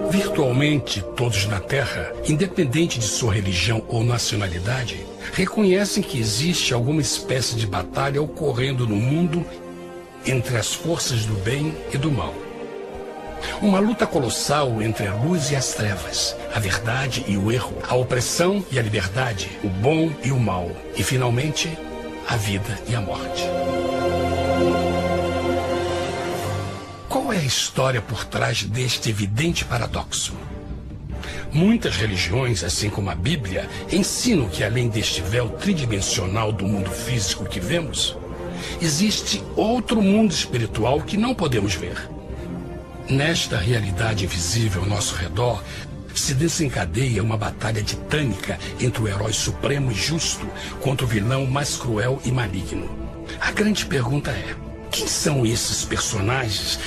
Virtualmente todos na Terra, independente de sua religião ou nacionalidade, reconhecem que existe alguma espécie de batalha ocorrendo no mundo entre as forças do bem e do mal. Uma luta colossal entre a luz e as trevas, a verdade e o erro, a opressão e a liberdade, o bom e o mal, e finalmente, a vida e a morte. Qual é a história por trás deste evidente paradoxo? Muitas religiões, assim como a Bíblia, ensinam que além deste véu tridimensional do mundo físico que vemos, existe outro mundo espiritual que não podemos ver. Nesta realidade invisível ao nosso redor, se desencadeia uma batalha titânica entre o herói supremo e justo contra o vilão mais cruel e maligno. A grande pergunta é: quem são esses personagens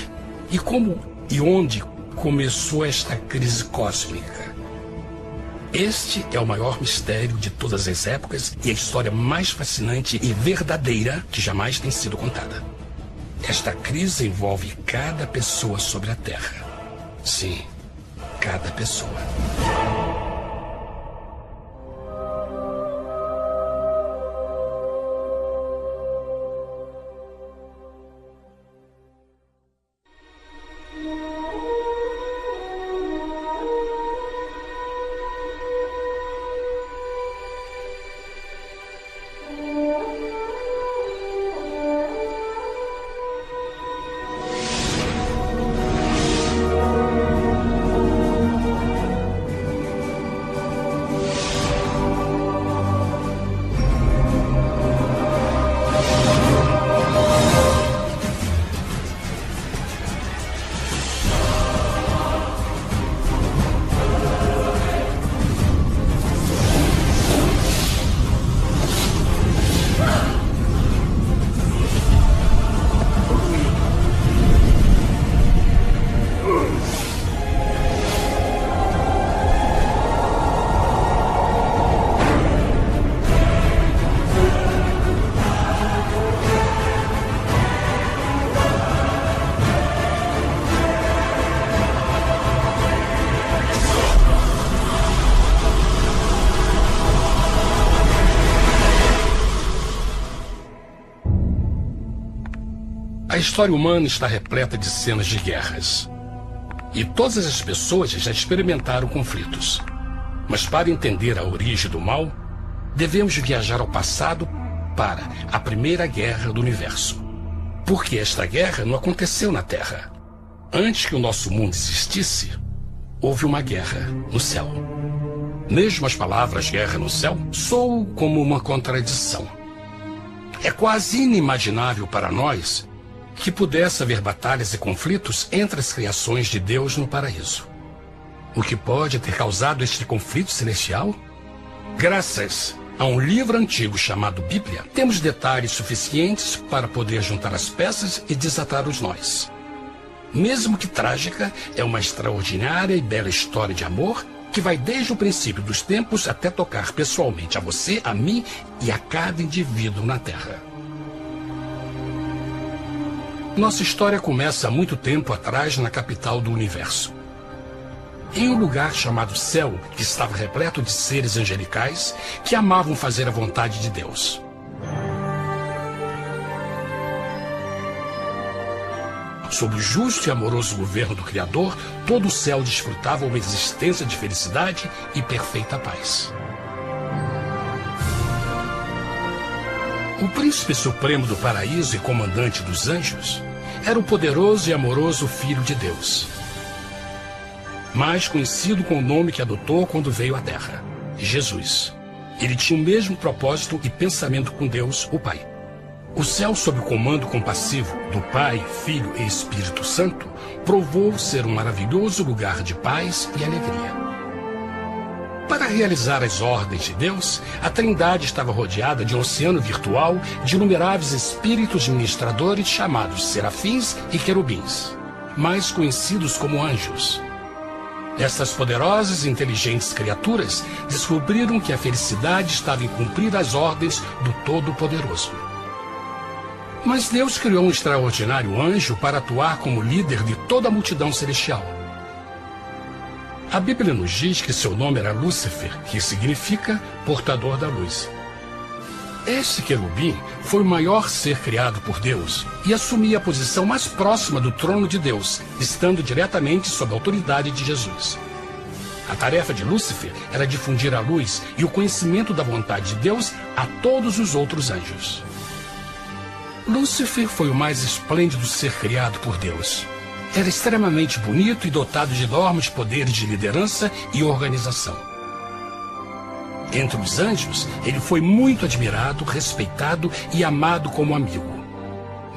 e como e onde começou esta crise cósmica? Este é o maior mistério de todas as épocas e a história mais fascinante e verdadeira que jamais tem sido contada. Esta crise envolve cada pessoa sobre a Terra. Sim, cada pessoa. A história humana está repleta de cenas de guerras. E todas as pessoas já experimentaram conflitos. Mas para entender a origem do mal, devemos viajar ao passado para a Primeira Guerra do Universo. Porque esta guerra não aconteceu na Terra. Antes que o nosso mundo existisse, houve uma guerra no céu. Mesmo as palavras guerra no céu soam como uma contradição. É quase inimaginável para nós que pudesse haver batalhas e conflitos entre as criações de Deus no paraíso. O que pode ter causado este conflito celestial? Graças a um livro antigo chamado Bíblia, temos detalhes suficientes para poder juntar as peças e desatar os nós. Mesmo que trágica, é uma extraordinária e bela história de amor que vai desde o princípio dos tempos até tocar pessoalmente a você, a mim e a cada indivíduo na Terra. Nossa história começa há muito tempo atrás na capital do universo. Em um lugar chamado Céu, que estava repleto de seres angelicais que amavam fazer a vontade de Deus. Sob o justo e amoroso governo do Criador, todo o céu desfrutava uma existência de felicidade e perfeita paz. O príncipe supremo do paraíso e comandante dos anjos era o poderoso e amoroso Filho de Deus, mais conhecido com o nome que adotou quando veio à Terra, Jesus. Ele tinha o mesmo propósito e pensamento com Deus, o Pai. O céu, sob o comando compassivo do Pai, Filho e Espírito Santo, provou ser um maravilhoso lugar de paz e alegria. Para realizar as ordens de Deus, a Trindade estava rodeada de um oceano virtual de inumeráveis espíritos ministradores chamados serafins e querubins, mais conhecidos como anjos. Essas poderosas e inteligentes criaturas descobriram que a felicidade estava em cumprir as ordens do Todo-Poderoso. Mas Deus criou um extraordinário anjo para atuar como líder de toda a multidão celestial. A Bíblia nos diz que seu nome era Lúcifer, que significa portador da luz. Este querubim foi o maior ser criado por Deus e assumia a posição mais próxima do trono de Deus, estando diretamente sob a autoridade de Jesus. A tarefa de Lúcifer era difundir a luz e o conhecimento da vontade de Deus a todos os outros anjos. Lúcifer foi o mais esplêndido ser criado por Deus. Era extremamente bonito e dotado de enormes poderes de liderança e organização. Entre os anjos, ele foi muito admirado, respeitado e amado como amigo.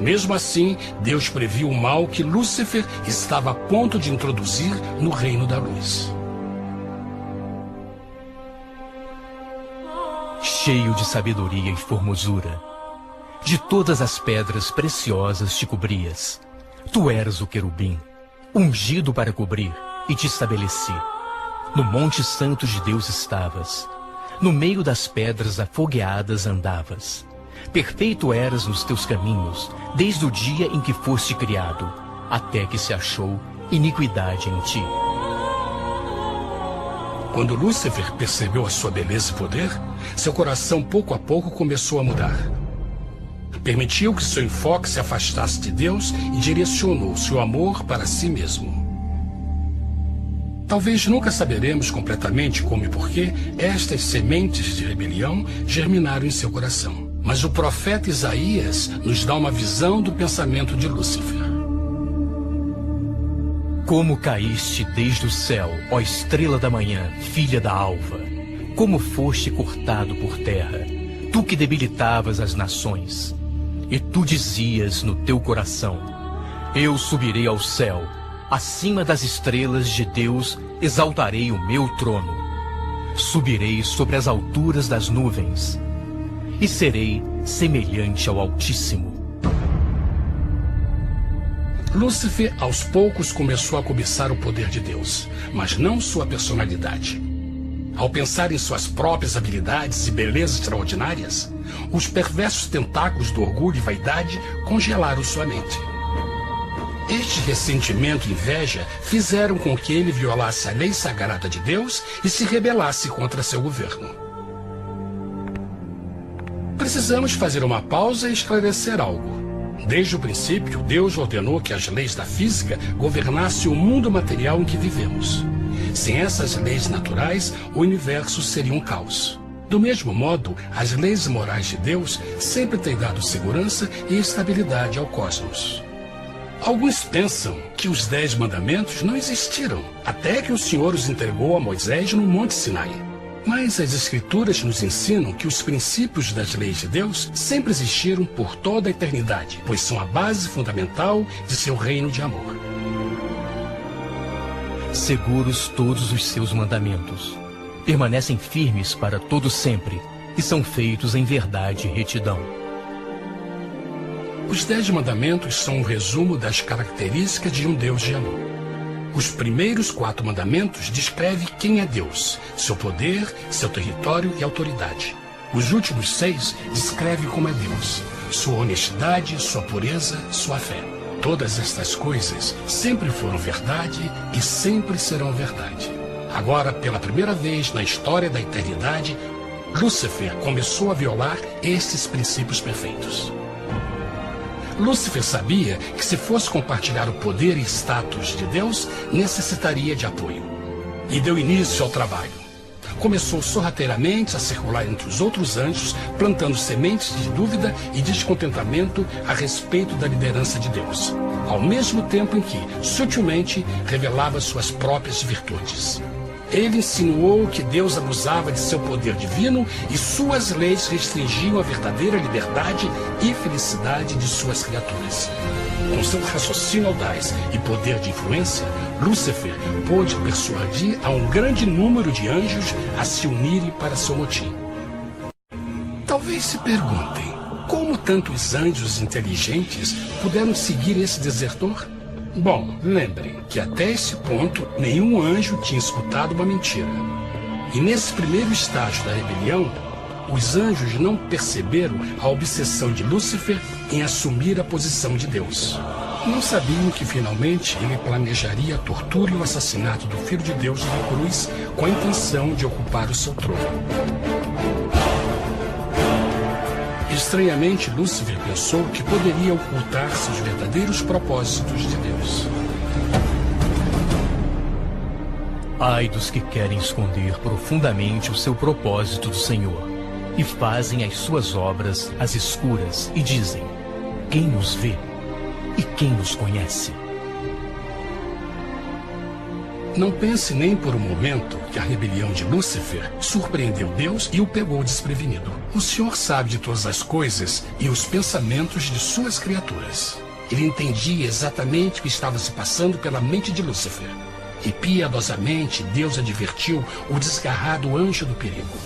Mesmo assim, Deus previu o mal que Lúcifer estava a ponto de introduzir no reino da luz. Cheio de sabedoria e formosura, de todas as pedras preciosas te cobrias. Tu eras o querubim, ungido para cobrir, e te estabeleci. No monte santo de Deus estavas. No meio das pedras afogueadas andavas. Perfeito eras nos teus caminhos, desde o dia em que foste criado, até que se achou iniquidade em ti. Quando Lúcifer percebeu a sua beleza e poder, seu coração pouco a pouco começou a mudar. Permitiu que seu enfoque se afastasse de Deus e direcionou seu amor para si mesmo. Talvez nunca saberemos completamente como e porquê estas sementes de rebelião germinaram em seu coração. Mas o profeta Isaías nos dá uma visão do pensamento de Lúcifer. Como caíste desde o céu, ó estrela da manhã, filha da alva! Como foste cortado por terra, tu que debilitavas as nações! E tu dizias no teu coração: eu subirei ao céu, acima das estrelas de Deus exaltarei o meu trono. Subirei sobre as alturas das nuvens, e serei semelhante ao Altíssimo. Lúcifer, aos poucos, começou a cobiçar o poder de Deus, mas não sua personalidade. Ao pensar em suas próprias habilidades e belezas extraordinárias, os perversos tentáculos do orgulho e vaidade congelaram sua mente. Este ressentimento e inveja fizeram com que ele violasse a lei sagrada de Deus e se rebelasse contra seu governo. Precisamos fazer uma pausa e esclarecer algo. Desde o princípio, Deus ordenou que as leis da física governassem o mundo material em que vivemos. Sem essas leis naturais, o universo seria um caos. Do mesmo modo, as leis morais de Deus sempre têm dado segurança e estabilidade ao cosmos. Alguns pensam que os 10 mandamentos não existiram, até que o Senhor os entregou a Moisés no Monte Sinai. Mas as Escrituras nos ensinam que os princípios das leis de Deus sempre existiram por toda a eternidade, pois são a base fundamental de seu reino de amor. Seguros todos os seus mandamentos, permanecem firmes para todo sempre e são feitos em verdade e retidão. Os 10 mandamentos são um resumo das características de um Deus de amor. Os primeiros 4 mandamentos descrevem quem é Deus, seu poder, seu território e autoridade. Os últimos 6 descrevem como é Deus, sua honestidade, sua pureza, sua fé. Todas estas coisas sempre foram verdade e sempre serão verdade. Agora, pela primeira vez na história da eternidade, Lúcifer começou a violar estes princípios perfeitos. Lúcifer sabia que se fosse compartilhar o poder e status de Deus, necessitaria de apoio. E deu início ao trabalho. Começou sorrateiramente a circular entre os outros anjos, plantando sementes de dúvida e descontentamento a respeito da liderança de Deus, ao mesmo tempo em que, sutilmente, revelava suas próprias virtudes. Ele insinuou que Deus abusava de seu poder divino e suas leis restringiam a verdadeira liberdade e felicidade de suas criaturas. Com seu raciocínio audaz e poder de influência, Lúcifer pôde persuadir a um grande número de anjos a se unirem para seu motim. Talvez se perguntem, como tantos anjos inteligentes puderam seguir esse desertor? Bom, lembrem que até esse ponto nenhum anjo tinha escutado uma mentira. E nesse primeiro estágio da rebelião, os anjos não perceberam a obsessão de Lúcifer em assumir a posição de Deus. Não sabiam que finalmente ele planejaria a tortura e o assassinato do Filho de Deus na cruz com a intenção de ocupar o seu trono. Estranhamente, Lúcifer pensou que poderia ocultar seus verdadeiros propósitos de Deus. Ai dos que querem esconder profundamente o seu propósito do Senhor e fazem as suas obras às escuras e dizem: quem nos vê e quem nos conhece? Não pense nem por um momento que a rebelião de Lúcifer surpreendeu Deus e o pegou desprevenido. O Senhor sabe de todas as coisas e os pensamentos de suas criaturas. Ele entendia exatamente o que estava se passando pela mente de Lúcifer. E piedosamente Deus advertiu o desgarrado anjo do perigo.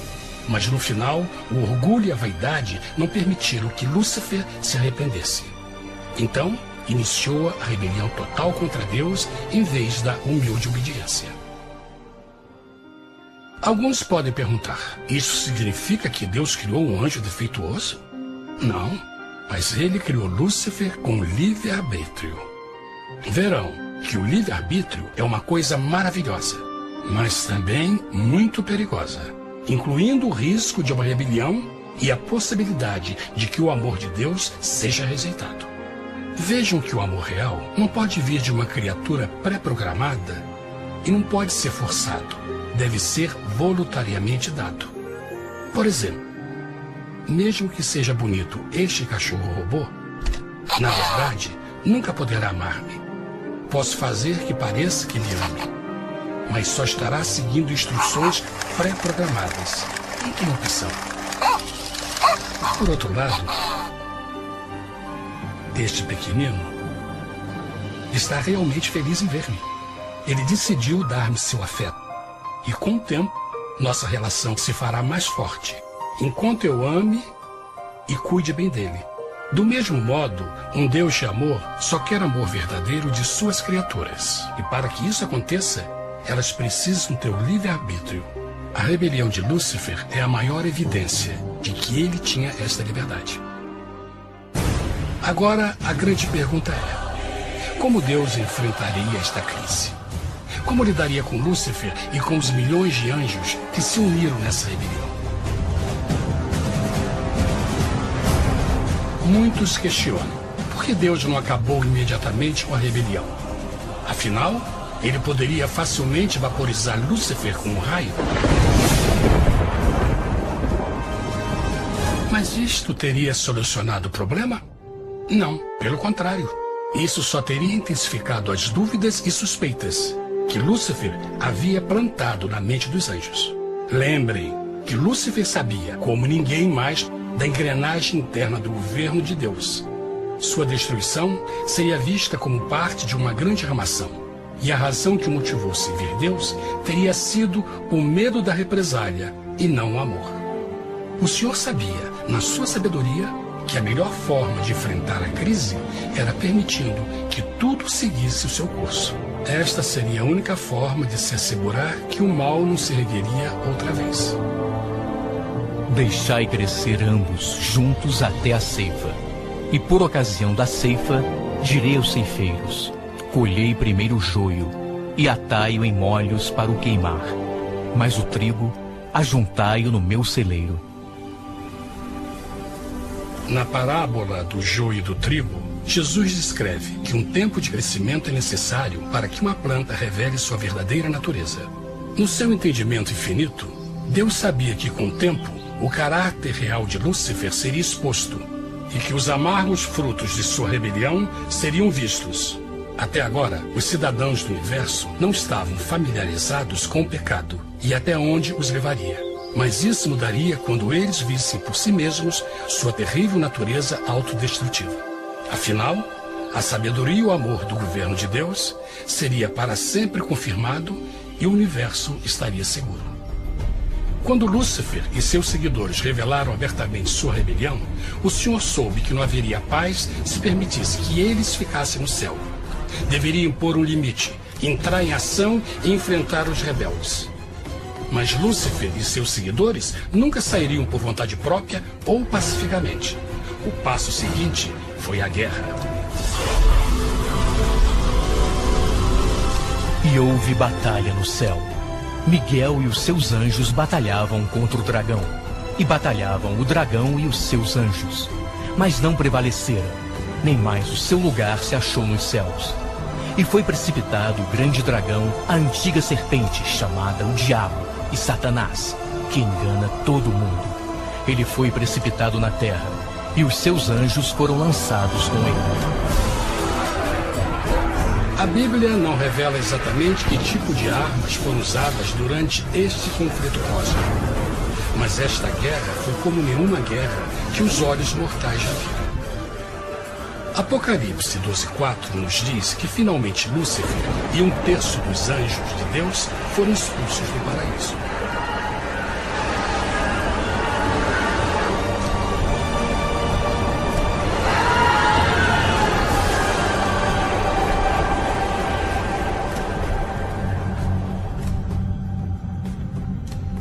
Mas no final, o orgulho e a vaidade não permitiram que Lúcifer se arrependesse. Então, iniciou a rebelião total contra Deus em vez da humilde obediência. Alguns podem perguntar: isso significa que Deus criou um anjo defeituoso? Não, mas ele criou Lúcifer com livre-arbítrio. Verão que o livre-arbítrio é uma coisa maravilhosa, mas também muito perigosa, incluindo o risco de uma rebelião e a possibilidade de que o amor de Deus seja rejeitado. Vejam que o amor real não pode vir de uma criatura pré-programada e não pode ser forçado, deve ser voluntariamente dado. Por exemplo, mesmo que seja bonito este cachorro robô, na verdade, nunca poderá amar-me. Posso fazer que pareça que me ame, mas só estará seguindo instruções pré-programadas. Não tem opção. Por outro lado, este pequenino está realmente feliz em ver-me. Ele decidiu dar-me seu afeto. E com o tempo, nossa relação se fará mais forte, enquanto eu ame e cuide bem dele. Do mesmo modo, um Deus de amor só quer amor verdadeiro de suas criaturas. E para que isso aconteça, elas precisam ter o livre-arbítrio. A rebelião de Lúcifer é a maior evidência de que ele tinha esta liberdade. Agora, a grande pergunta é: como Deus enfrentaria esta crise? Como lidaria com Lúcifer e com os milhões de anjos que se uniram nessa rebelião? Muitos questionam por que Deus não acabou imediatamente com a rebelião. Afinal, ele poderia facilmente vaporizar Lúcifer com um raio. Mas isto teria solucionado o problema? Não, pelo contrário. Isso só teria intensificado as dúvidas e suspeitas que Lúcifer havia plantado na mente dos anjos. Lembrem que Lúcifer sabia, como ninguém mais, da engrenagem interna do governo de Deus. Sua destruição seria vista como parte de uma grande armação. E a razão que o motivou a servir Deus teria sido o medo da represália e não o amor. O Senhor sabia, na sua sabedoria, que a melhor forma de enfrentar a crise era permitindo que tudo seguisse o seu curso. Esta seria a única forma de se assegurar que o mal não se ergueria outra vez. Deixai crescer ambos juntos até a ceifa. E por ocasião da ceifa, direi aos ceifeiros: colhei primeiro o joio e atai-o em molhos para o queimar, mas o trigo ajuntai-o no meu celeiro. Na parábola do joio e do trigo, Jesus descreve que um tempo de crescimento é necessário para que uma planta revele sua verdadeira natureza. No seu entendimento infinito, Deus sabia que com o tempo, o caráter real de Lúcifer seria exposto e que os amargos frutos de sua rebelião seriam vistos. Até agora, os cidadãos do universo não estavam familiarizados com o pecado e até onde os levaria. Mas isso mudaria quando eles vissem por si mesmos sua terrível natureza autodestrutiva. Afinal, a sabedoria e o amor do governo de Deus seria para sempre confirmado e o universo estaria seguro. Quando Lúcifer e seus seguidores revelaram abertamente sua rebelião, o Senhor soube que não haveria paz se permitisse que eles ficassem no céu. Deveria impor um limite, entrar em ação e enfrentar os rebeldes. Mas Lúcifer e seus seguidores nunca sairiam por vontade própria ou pacificamente. O passo seguinte foi a guerra. E houve batalha no céu. Miguel e os seus anjos batalhavam contra o dragão. E batalhavam o dragão e os seus anjos. Mas não prevaleceram, nem mais o seu lugar se achou nos céus. E foi precipitado o grande dragão, a antiga serpente, chamada o Diabo e Satanás, que engana todo mundo. Ele foi precipitado na terra, e os seus anjos foram lançados com ele. A Bíblia não revela exatamente que tipo de armas foram usadas durante este conflito cósmico. Mas esta guerra foi como nenhuma guerra que os olhos mortais já viram. Apocalipse 12:4 nos diz que finalmente Lúcifer e 1/3 dos anjos de Deus foram expulsos do paraíso.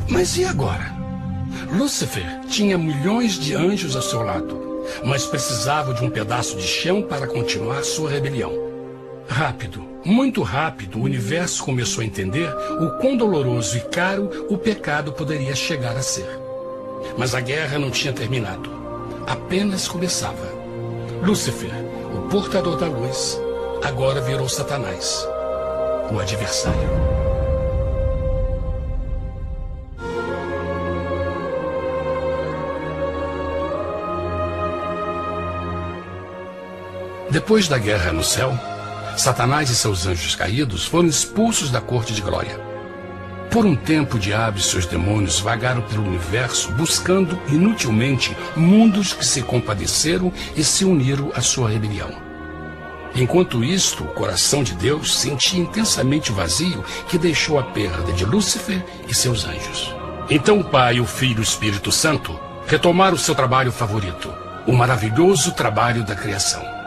Mas e agora? Lúcifer tinha milhões de anjos ao seu lado, mas precisava de um pedaço de chão para continuar sua rebelião. Rápido, muito rápido, o universo começou a entender o quão doloroso e caro o pecado poderia chegar a ser. Mas a guerra não tinha terminado. Apenas começava. Lúcifer, o portador da luz, agora virou Satanás, o adversário. Depois da guerra no céu, Satanás e seus anjos caídos foram expulsos da corte de glória. Por um tempo, o diabo e seus demônios vagaram pelo universo buscando inutilmente mundos que se compadeceram e se uniram à sua rebelião. Enquanto isto, o coração de Deus sentia intensamente o vazio que deixou a perda de Lúcifer e seus anjos. Então o Pai, o Filho e o Espírito Santo retomaram seu trabalho favorito, o maravilhoso trabalho da criação.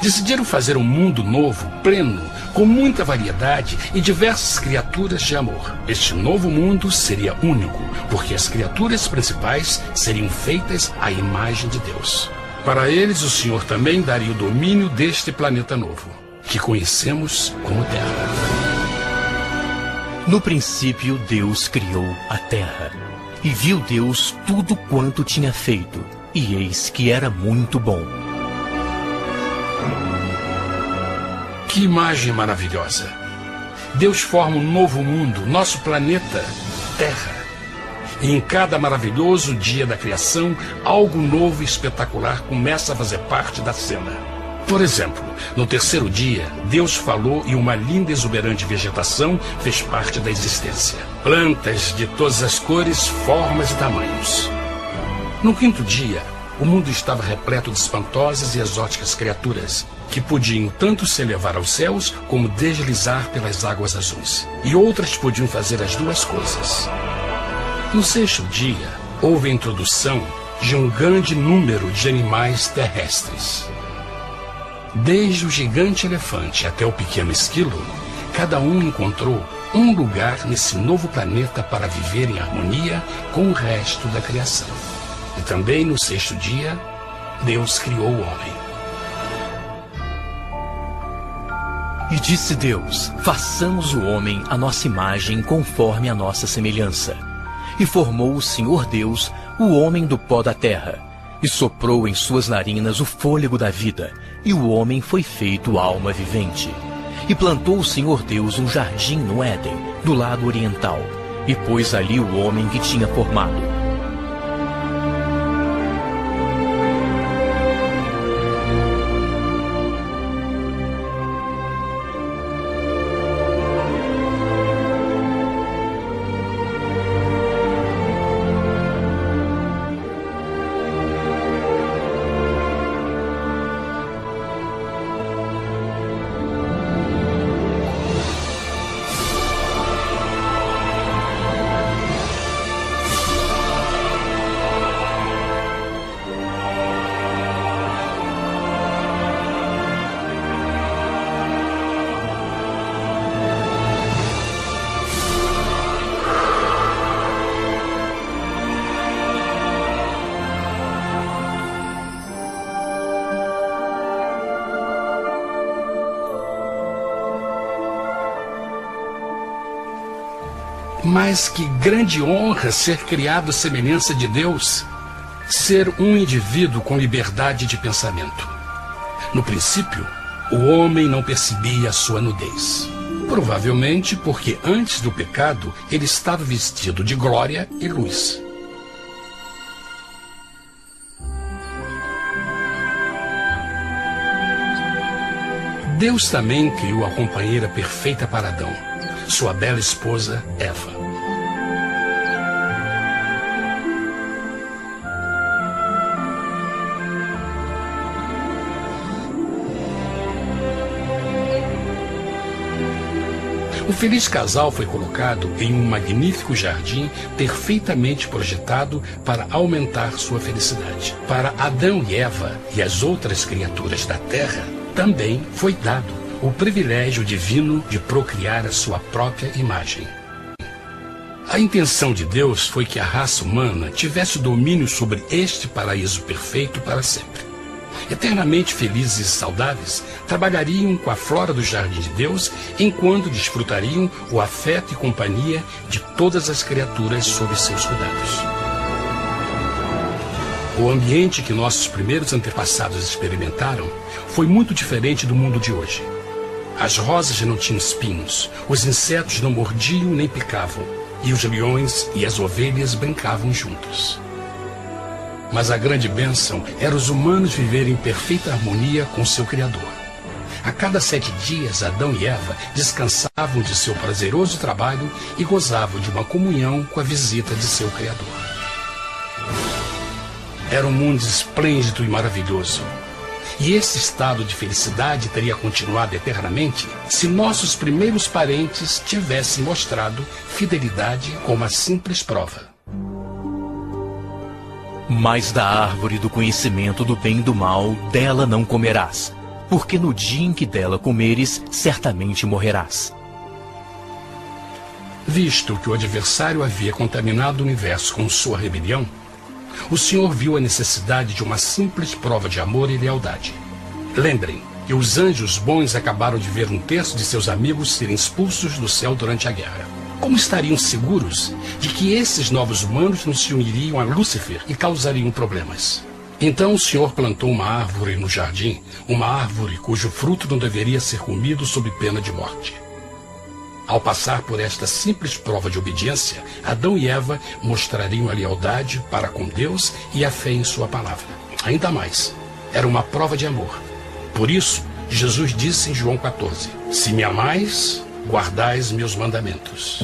Decidiram fazer um mundo novo, pleno, com muita variedade e diversas criaturas de amor. Este novo mundo seria único, porque as criaturas principais seriam feitas à imagem de Deus. Para eles, o Senhor também daria o domínio deste planeta novo, que conhecemos como Terra. No princípio, Deus criou a terra. E viu Deus tudo quanto tinha feito, e eis que era muito bom. Que imagem maravilhosa! Deus forma um novo mundo, nosso planeta, Terra. E em cada maravilhoso dia da criação, algo novo e espetacular começa a fazer parte da cena. Por exemplo, no terceiro dia, Deus falou e uma linda e exuberante vegetação fez parte da existência. Plantas de todas as cores, formas e tamanhos. No quinto dia, o mundo estava repleto de espantosas e exóticas criaturas, que podiam tanto se elevar aos céus como deslizar pelas águas azuis. E outras podiam fazer as duas coisas. No sexto dia, houve a introdução de um grande número de animais terrestres. Desde o gigante elefante até o pequeno esquilo, cada um encontrou um lugar nesse novo planeta para viver em harmonia com o resto da criação. E também no sexto dia, Deus criou o homem. E disse Deus: façamos o homem à nossa imagem, conforme a nossa semelhança. E formou o Senhor Deus o homem do pó da terra, e soprou em suas narinas o fôlego da vida, e o homem foi feito alma vivente. E plantou o Senhor Deus um jardim no Éden, do lado oriental, e pôs ali o homem que tinha formado. Mas que grande honra ser criado à semelhança de Deus, ser um indivíduo com liberdade de pensamento. No princípio, o homem não percebia a sua nudez. Provavelmente porque antes do pecado ele estava vestido de glória e luz. Deus também criou a companheira perfeita para Adão, sua bela esposa Eva. O feliz casal foi colocado em um magnífico jardim perfeitamente projetado para aumentar sua felicidade. Para Adão e Eva e as outras criaturas da terra, também foi dado o privilégio divino de procriar a sua própria imagem. A intenção de Deus foi que a raça humana tivesse domínio sobre este paraíso perfeito para sempre. Eternamente felizes e saudáveis, trabalhariam com a flora do jardim de Deus, enquanto desfrutariam o afeto e companhia de todas as criaturas sob seus cuidados. O ambiente que nossos primeiros antepassados experimentaram foi muito diferente do mundo de hoje. As rosas não tinham espinhos, os insetos não mordiam nem picavam, e os leões e as ovelhas brincavam juntos. Mas a grande bênção era os humanos viverem em perfeita harmonia com seu Criador. A cada 7 dias, Adão e Eva descansavam de seu prazeroso trabalho e gozavam de uma comunhão com a visita de seu Criador. Era um mundo esplêndido e maravilhoso. E esse estado de felicidade teria continuado eternamente se nossos primeiros parentes tivessem mostrado fidelidade como a simples prova. Mas da árvore do conhecimento do bem e do mal, dela não comerás, porque no dia em que dela comeres, certamente morrerás. Visto que o adversário havia contaminado o universo com sua rebelião, o Senhor viu a necessidade de uma simples prova de amor e lealdade. Lembrem que os anjos bons acabaram de ver 1/3 de seus amigos serem expulsos do céu durante a guerra. Como estariam seguros de que esses novos humanos não se uniriam a Lúcifer e causariam problemas? Então o Senhor plantou uma árvore no jardim, uma árvore cujo fruto não deveria ser comido sob pena de morte. Ao passar por esta simples prova de obediência, Adão e Eva mostrariam a lealdade para com Deus e a fé em sua palavra. Ainda mais, era uma prova de amor. Por isso, Jesus disse em João 14, se me amais, guardais meus mandamentos.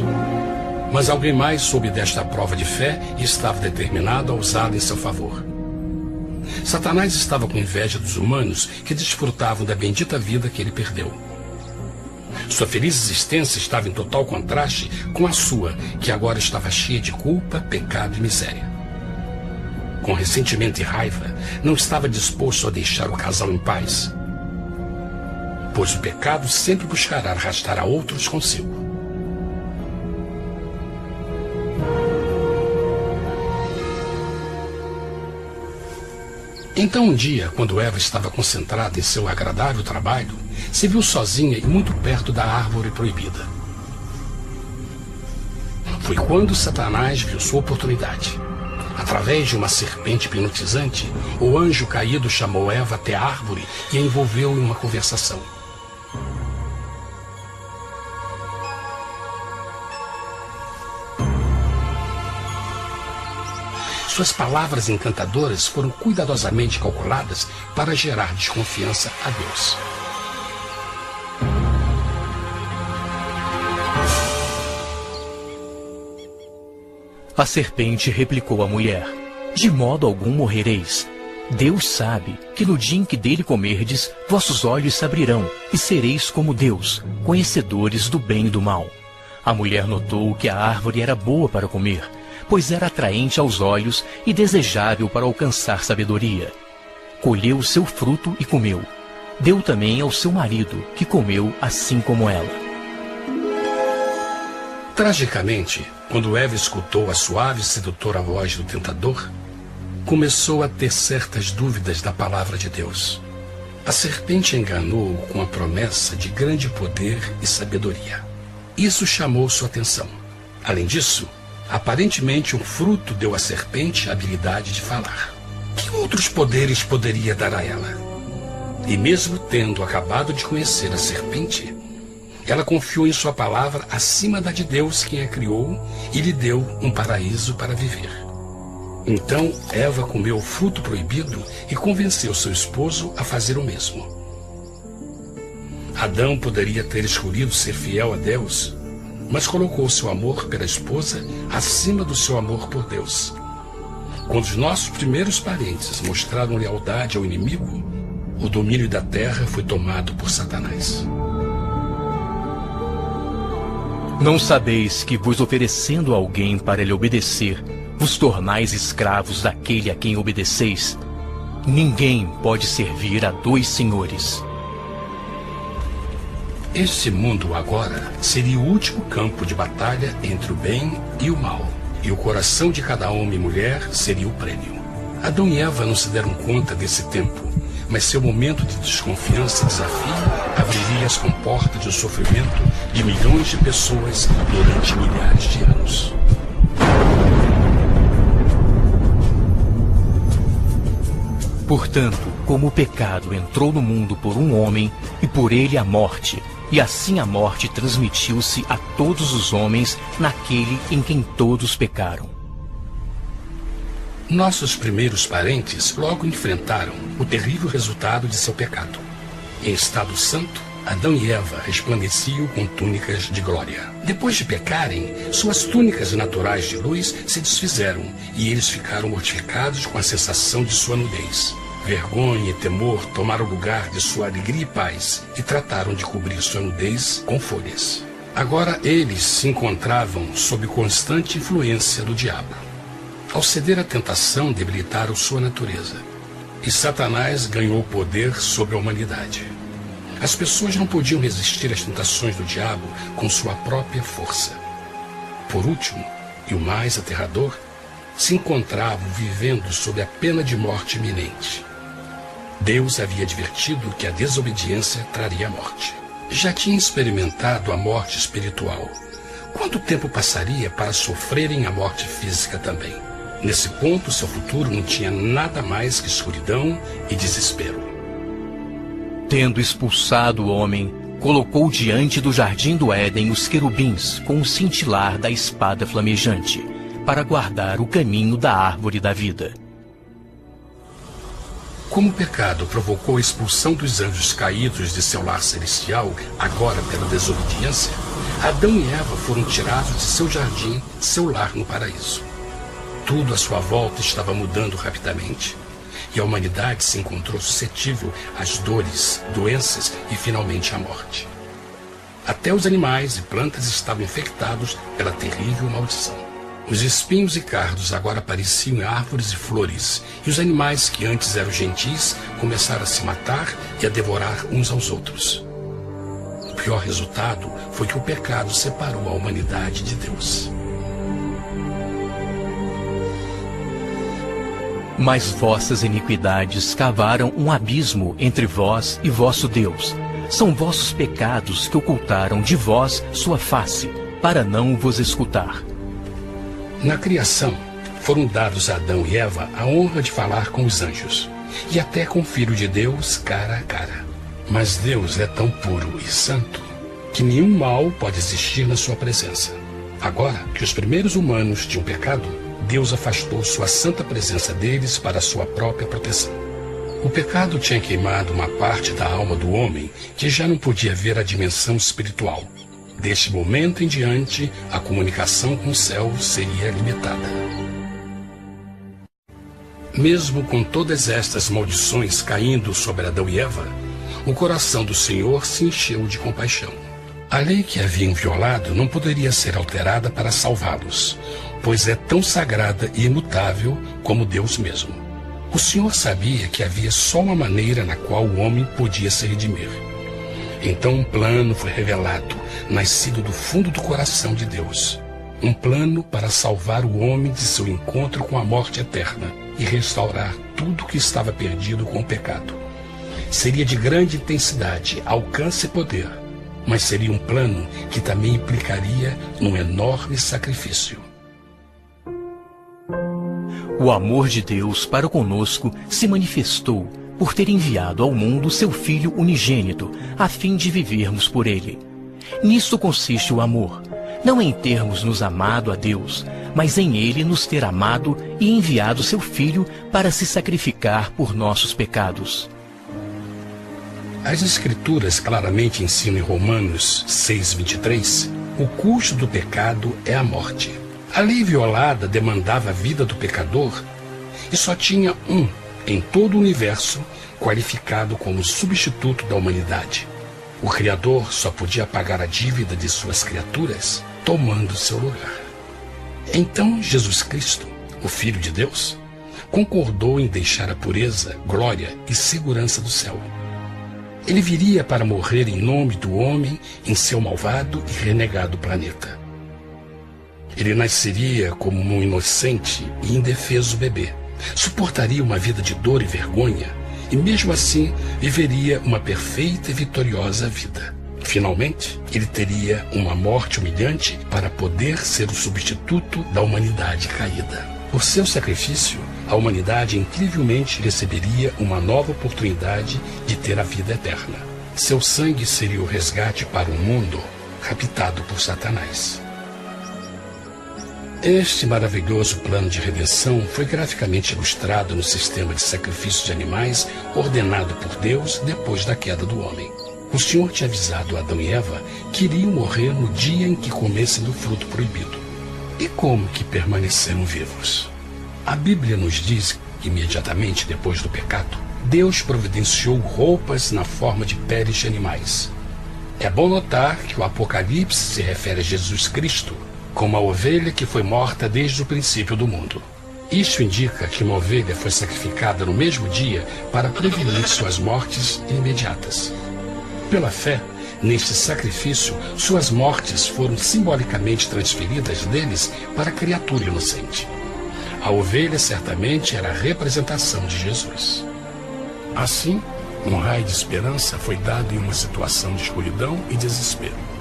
Mas alguém mais soube desta prova de fé e estava determinado a usá-la em seu favor. Satanás estava com inveja dos humanos que desfrutavam da bendita vida que ele perdeu. Sua feliz existência estava em total contraste com a sua, que agora estava cheia de culpa, pecado e miséria. Com ressentimento e raiva, não estava disposto a deixar o casal em paz, pois o pecado sempre buscará arrastar a outros consigo. Então um dia, quando Eva estava concentrada em seu agradável trabalho, se viu sozinha e muito perto da árvore proibida. Foi quando Satanás viu sua oportunidade. Através de uma serpente hipnotizante, o anjo caído chamou Eva até a árvore e a envolveu em uma conversação. Suas palavras encantadoras foram cuidadosamente calculadas para gerar desconfiança a Deus. A serpente replicou à mulher, de modo algum morrereis. Deus sabe que no dia em que dele comerdes, vossos olhos se abrirão, e sereis como Deus, conhecedores do bem e do mal. A mulher notou que a árvore era boa para comer, pois era atraente aos olhos e desejável para alcançar sabedoria. Colheu o seu fruto e comeu. Deu também ao seu marido, que comeu assim como ela. Tragicamente, quando Eva escutou a suave e sedutora voz do tentador, começou a ter certas dúvidas da palavra de Deus. A serpente enganou-o com a promessa de grande poder e sabedoria. Isso chamou sua atenção. Além disso, aparentemente um fruto deu à serpente a habilidade de falar. Que outros poderes poderia dar a ela? E mesmo tendo acabado de conhecer a serpente, ela confiou em sua palavra acima da de Deus, quem a criou, e lhe deu um paraíso para viver. Então Eva comeu o fruto proibido e convenceu seu esposo a fazer o mesmo. Adão poderia ter escolhido ser fiel a Deus, mas colocou seu amor pela esposa acima do seu amor por Deus. Quando os nossos primeiros parentes mostraram lealdade ao inimigo, o domínio da terra foi tomado por Satanás. Não sabeis que, vos oferecendo a alguém para lhe obedecer, vos tornais escravos daquele a quem obedeceis? Ninguém pode servir a dois senhores. Este mundo agora seria o último campo de batalha entre o bem e o mal, e o coração de cada homem e mulher seria o prêmio. Adão e Eva não se deram conta desse tempo, mas seu momento de desconfiança e desafio abriria as comportas do sofrimento de milhões de pessoas durante milhares de anos. Portanto, como o pecado entrou no mundo por um homem, e por ele a morte, e assim a morte transmitiu-se a todos os homens naquele em quem todos pecaram. Nossos primeiros parentes logo enfrentaram o terrível resultado de seu pecado. Em estado santo, Adão e Eva resplandeciam com túnicas de glória. Depois de pecarem, suas túnicas naturais de luz se desfizeram e eles ficaram mortificados com a sensação de sua nudez. Vergonha e temor tomaram lugar de sua alegria e paz e trataram de cobrir sua nudez com folhas. Agora eles se encontravam sob constante influência do diabo. Ao ceder à tentação, debilitaram sua natureza, e Satanás ganhou poder sobre a humanidade. As pessoas não podiam resistir às tentações do diabo com sua própria força. Por último, e o mais aterrador, se encontravam vivendo sob a pena de morte iminente. Deus havia advertido que a desobediência traria a morte. Já tinha experimentado a morte espiritual. Quanto tempo passaria para sofrerem a morte física também? Nesse ponto, seu futuro não tinha nada mais que escuridão e desespero. Tendo expulsado o homem, colocou diante do jardim do Éden os querubins com o cintilar da espada flamejante, para guardar o caminho da árvore da vida. Como o pecado provocou a expulsão dos anjos caídos de seu lar celestial, agora pela desobediência, Adão e Eva foram tirados de seu jardim, seu lar no paraíso. Tudo à sua volta estava mudando rapidamente, e a humanidade se encontrou suscetível às dores, doenças e finalmente à morte. Até os animais e plantas estavam infectados pela terrível maldição. Os espinhos e cardos agora pareciam árvores e flores, e os animais que antes eram gentis começaram a se matar e a devorar uns aos outros. O pior resultado foi que o pecado separou a humanidade de Deus. Mas vossas iniquidades cavaram um abismo entre vós e vosso Deus. São vossos pecados que ocultaram de vós sua face, para não vos escutar. Na criação, foram dados a Adão e Eva a honra de falar com os anjos, e até com o Filho de Deus cara a cara. Mas Deus é tão puro e santo que nenhum mal pode existir na sua presença. Agora que os primeiros humanos tinham pecado, Deus afastou sua santa presença deles para a sua própria proteção. O pecado tinha queimado uma parte da alma do homem que já não podia ver a dimensão espiritual. Deste momento em diante, a comunicação com o céu seria limitada. Mesmo com todas estas maldições caindo sobre Adão e Eva, o coração do Senhor se encheu de compaixão. A lei que haviam violado não poderia ser alterada para salvá-los, pois é tão sagrada e imutável como Deus mesmo. O Senhor sabia que havia só uma maneira na qual o homem podia se redimir. Então um plano foi revelado, nascido do fundo do coração de Deus. Um plano para salvar o homem de seu encontro com a morte eterna e restaurar tudo que estava perdido com o pecado. Seria de grande intensidade, alcance e poder, mas seria um plano que também implicaria num enorme sacrifício. O amor de Deus para conosco se manifestou por ter enviado ao mundo seu Filho unigênito, a fim de vivermos por ele. Nisto consiste o amor, não em termos nos amado a Deus, mas em ele nos ter amado e enviado seu Filho para se sacrificar por nossos pecados. As Escrituras claramente ensinam em Romanos 6:23, o custo do pecado é a morte. A lei violada demandava a vida do pecador e só tinha um em todo o universo qualificado como substituto da humanidade. O Criador só podia pagar a dívida de suas criaturas tomando seu lugar. Então Jesus Cristo, o Filho de Deus, concordou em deixar a pureza, glória e segurança do céu. Ele viria para morrer em nome do homem em seu malvado e renegado planeta. Ele nasceria como um inocente e indefeso bebê, suportaria uma vida de dor e vergonha e mesmo assim viveria uma perfeita e vitoriosa vida. Finalmente, ele teria uma morte humilhante para poder ser o substituto da humanidade caída. Por seu sacrifício, a humanidade incrivelmente receberia uma nova oportunidade de ter a vida eterna. Seu sangue seria o resgate para um mundo raptado por Satanás. Este maravilhoso plano de redenção foi graficamente ilustrado no sistema de sacrifício de animais ordenado por Deus depois da queda do homem. O Senhor tinha avisado Adão e Eva que iriam morrer no dia em que comessem do fruto proibido. E como que permaneceram vivos? A Bíblia nos diz que imediatamente depois do pecado, Deus providenciou roupas na forma de peles de animais. É bom notar que o Apocalipse se refere a Jesus Cristo como a ovelha que foi morta desde o princípio do mundo. Isso indica que uma ovelha foi sacrificada no mesmo dia para prevenir suas mortes imediatas. Pela fé, neste sacrifício, suas mortes foram simbolicamente transferidas deles para a criatura inocente. A ovelha certamente era a representação de Jesus. Assim, um raio de esperança foi dado em uma situação de escuridão e desespero.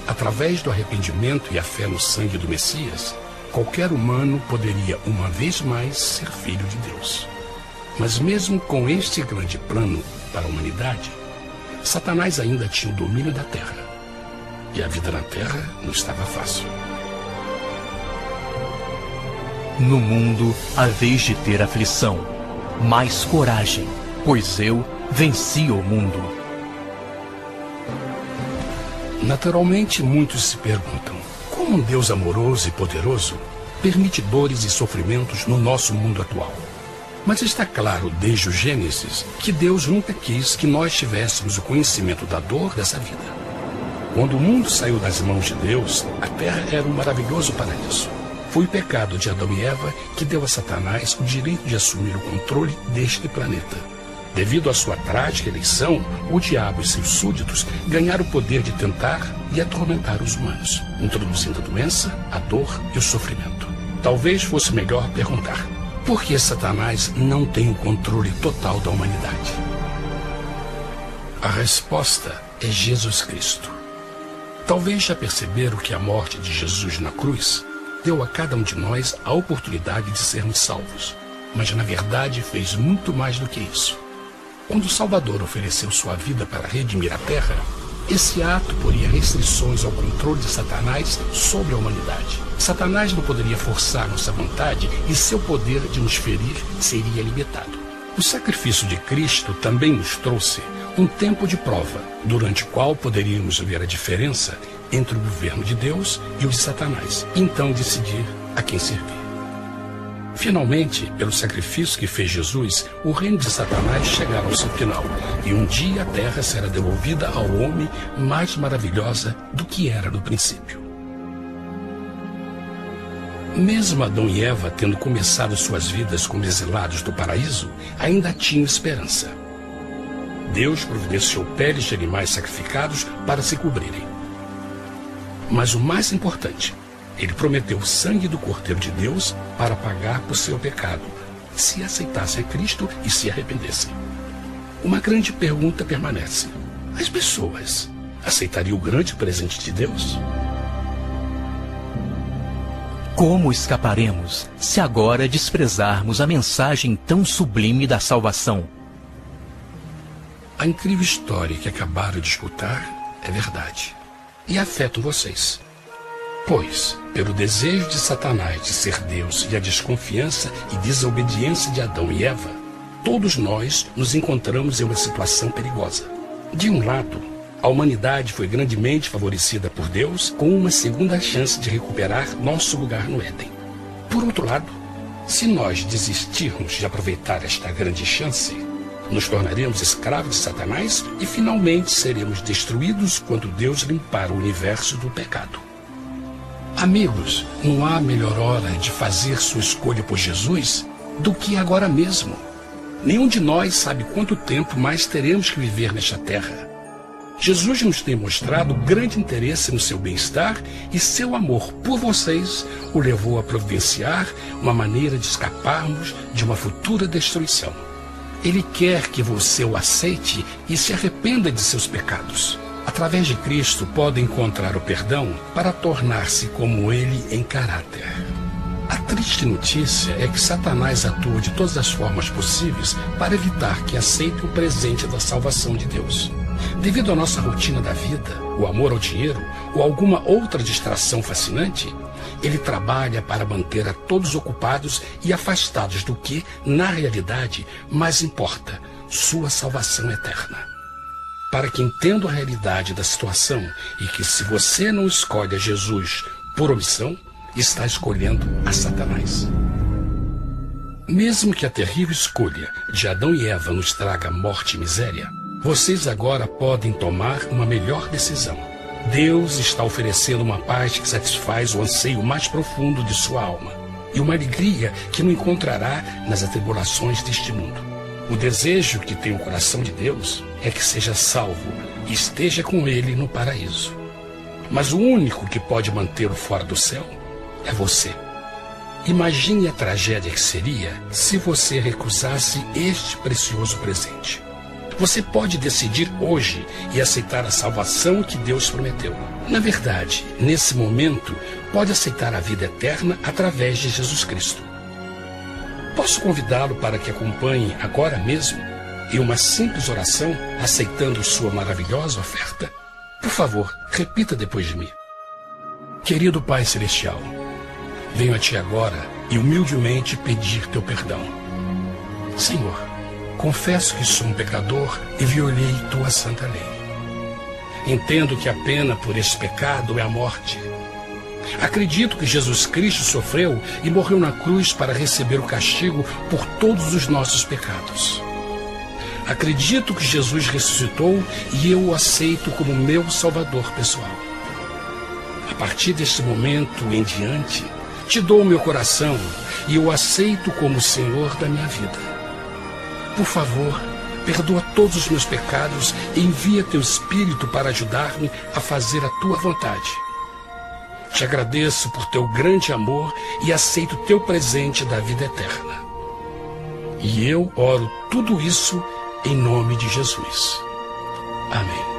Através do arrependimento e a fé no sangue do Messias, qualquer humano poderia uma vez mais ser filho de Deus. Mas mesmo com este grande plano para a humanidade, Satanás ainda tinha o domínio da terra. E a vida na terra não estava fácil. No mundo haveis de ter aflição, mas coragem, pois eu venci o mundo. Naturalmente, muitos se perguntam, como um Deus amoroso e poderoso permite dores e sofrimentos no nosso mundo atual? Mas está claro desde o Gênesis que Deus nunca quis que nós tivéssemos o conhecimento da dor dessa vida. Quando o mundo saiu das mãos de Deus, a terra era um maravilhoso paraíso. Foi o pecado de Adão e Eva que deu a Satanás o direito de assumir o controle deste planeta. Devido à sua trágica eleição, o diabo e seus súditos ganharam o poder de tentar e atormentar os humanos, introduzindo a doença, a dor e o sofrimento. Talvez fosse melhor perguntar: por que Satanás não tem o controle total da humanidade? A resposta é Jesus Cristo. Talvez já perceberam que a morte de Jesus na cruz deu a cada um de nós a oportunidade de sermos salvos. Mas, na verdade, fez muito mais do que isso. Quando o Salvador ofereceu sua vida para redimir a terra, esse ato poria restrições ao controle de Satanás sobre a humanidade. Satanás não poderia forçar nossa vontade e seu poder de nos ferir seria limitado. O sacrifício de Cristo também nos trouxe um tempo de prova, durante o qual poderíamos ver a diferença entre o governo de Deus e o de Satanás, e então decidir a quem servir. Finalmente, pelo sacrifício que fez Jesus, o reino de Satanás chegará ao seu final, e um dia a terra será devolvida ao homem mais maravilhosa do que era no princípio. Mesmo Adão e Eva tendo começado suas vidas como exilados do paraíso, ainda tinham esperança. Deus providenciou peles de animais sacrificados para se cobrirem. Mas o mais importante, ele prometeu o sangue do Cordeiro de Deus para pagar por seu pecado, se aceitassem a Cristo e se arrependessem. Uma grande pergunta permanece: as pessoas aceitaria o grande presente de Deus? Como escaparemos se agora desprezarmos a mensagem tão sublime da salvação? A incrível história que acabaram de escutar é verdade e afeta vocês. Pois, pelo desejo de Satanás de ser Deus e a desconfiança e desobediência de Adão e Eva, todos nós nos encontramos em uma situação perigosa. De um lado, a humanidade foi grandemente favorecida por Deus com uma segunda chance de recuperar nosso lugar no Éden. Por outro lado, se nós desistirmos de aproveitar esta grande chance, nos tornaremos escravos de Satanás e finalmente seremos destruídos quando Deus limpar o universo do pecado. Amigos, não há melhor hora de fazer sua escolha por Jesus do que agora mesmo. Nenhum de nós sabe quanto tempo mais teremos que viver nesta terra. Jesus nos tem mostrado grande interesse no seu bem-estar e seu amor por vocês o levou a providenciar uma maneira de escaparmos de uma futura destruição. Ele quer que você o aceite e se arrependa de seus pecados. Através de Cristo, pode encontrar o perdão para tornar-se como Ele em caráter. A triste notícia é que Satanás atua de todas as formas possíveis para evitar que aceite o presente da salvação de Deus. Devido à nossa rotina da vida, o amor ao dinheiro ou alguma outra distração fascinante, ele trabalha para manter a todos ocupados e afastados do que, na realidade, mais importa, sua salvação eterna. Para que entenda a realidade da situação e que se você não escolhe a Jesus por omissão, está escolhendo a Satanás. Mesmo que a terrível escolha de Adão e Eva nos traga morte e miséria, vocês agora podem tomar uma melhor decisão. Deus está oferecendo uma paz que satisfaz o anseio mais profundo de sua alma e uma alegria que não encontrará nas atribulações deste mundo. O desejo que tem o coração de Deus é que seja salvo e esteja com Ele no paraíso. Mas o único que pode mantê-lo fora do céu é você. Imagine a tragédia que seria se você recusasse este precioso presente. Você pode decidir hoje e aceitar a salvação que Deus prometeu. Na verdade, nesse momento, pode aceitar a vida eterna através de Jesus Cristo. Posso convidá-lo para que acompanhe agora mesmo em uma simples oração, aceitando sua maravilhosa oferta? Por favor, repita depois de mim. Querido Pai Celestial, venho a Ti agora e humildemente pedir Teu perdão. Senhor, confesso que sou um pecador e violei Tua santa lei. Entendo que a pena por esse pecado é a morte. Acredito que Jesus Cristo sofreu e morreu na cruz para receber o castigo por todos os nossos pecados. Acredito que Jesus ressuscitou e eu o aceito como meu Salvador pessoal. A partir deste momento em diante, Te dou o meu coração e eu o aceito como o Senhor da minha vida. Por favor, perdoa todos os meus pecados e envia Teu Espírito para ajudar-me a fazer a Tua vontade. Te agradeço por Teu grande amor e aceito Teu presente da vida eterna. E eu oro tudo isso em nome de Jesus. Amém.